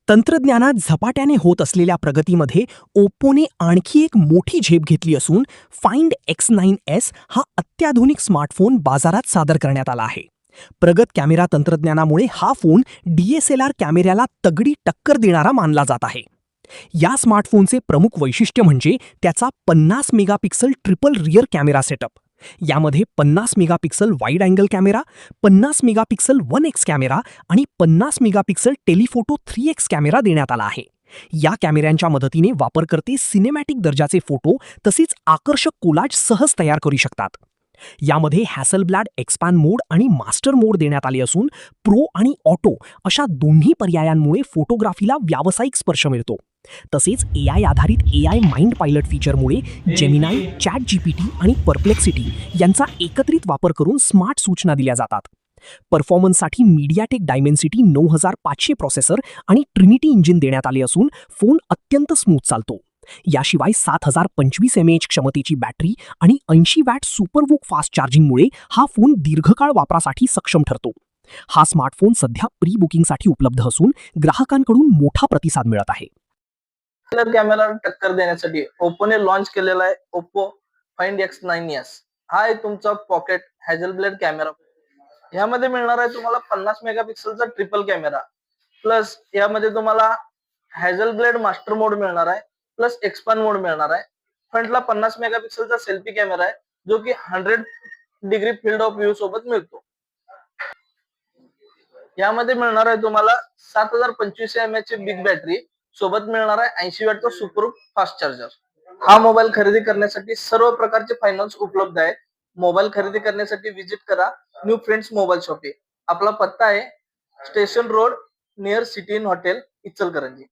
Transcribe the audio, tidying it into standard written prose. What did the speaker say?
तंत्रज्ञानात झपाट्याने होत असलेल्या प्रगतीमध्ये ओप्पोने आणखी एक मोठी झेप घेतली असून फाइंड X9s हा अत्याधुनिक स्मार्टफोन बाजारात सादर करण्यात आला आहे. प्रगत कॅमेरा तंत्रज्ञानामुळे हा फोन DSLR कॅमेऱ्याला तगडी टक्कर देणारा मानला जात आहे. या स्मार्टफोनचे प्रमुख वैशिष्ट्य म्हणजे त्याचा 50 megapixel triple rear camera setup. यामध्ये 50 megapixel wide angle camera, 50 megapixel 1x camera आणि 50 मेगापिक्सल टेलिफोटो 3x कॅमेरा देण्यात आला आहे. या कॅमेऱ्यांच्या मदतीने वापरकर्ते सिनेमॅटिक दर्जाचे फोटो तसेच आकर्षक कोलाज सहज तयार करू शकतात. यामध्ये हॅसलब्लॅड एक्सपॅन मोड आणि मास्टर मोड देण्यात आले असून प्रो आणि ऑटो अशा दोन्ही पर्यायांमुळे फोटोग्राफीला व्यावसायिक स्पर्श मिळतो. तसेच AI आधारित AI माइंड पायलट फीचरमुळे जेमिनाई, ChatGPT आणि परप्लेक्सिटी यांचा एकत्रित वापर करून स्मार्ट सूचना दिल्या जातात. परफॉर्मन्ससाठी मीडियाटेक डायमेन्सिटी 9500 प्रोसेसर आणि ट्रिनिटी इंजिन देण्यात आले असून फोन अत्यंत स्मूथ चालतो. याशिवाय 7025 mAh क्षमतेची बॅटरी आणि 80 वॅट सुपरवूक फास्ट चार्जिंगमुळे हा फोन दीर्घकाळ वापरासाठी सक्षम ठरतो. हा स्मार्टफोन सध्या प्री बुकिंगसाठी उपलब्ध असून ग्राहकांकडून मोठा प्रतिसाद मिळत आहे. कॅमेरा टक्कर देण्यासाठी ओप्पोने लॉन्च केलेला आहे ओप्पो फाइंड X9s. हा आहे तुमचा पॉकेट हॅझलब्लेड कॅमेरा. यामध्ये मिळणार आहे तुम्हाला 50 मेगापिक्सलचा ट्रिपल कॅमेरा, प्लस यामध्ये तुम्हाला हॅझलब्लेड मास्टर मोड मिळणार आहे, प्लस एक्सपांड मोड मिळणार आहे. फ्रंटला 50 मेगापिक्सलचा सेल्फी कॅमेरा आहे जो की 100 डिग्री फील्ड ऑफ व्ह्यू सोबत मिळतो. यामध्ये मिळणार आहे तुम्हाला 7025 mAh ची बिग बॅटरी सोबत मिळणार आहे 80 वॅटचा सुपर फास्ट चार्जर. हा मोबाईल खरेदी करण्यासाठी सर्व प्रकारचे फायनान्स उपलब्ध आहेत. मोबाईल खरेदी करण्यासाठी विजिट करा न्यू फ्रेंड्स मोबाईल शॉपी. आपला पत्ता आहे station road near city in hotel, Ichalkaranji.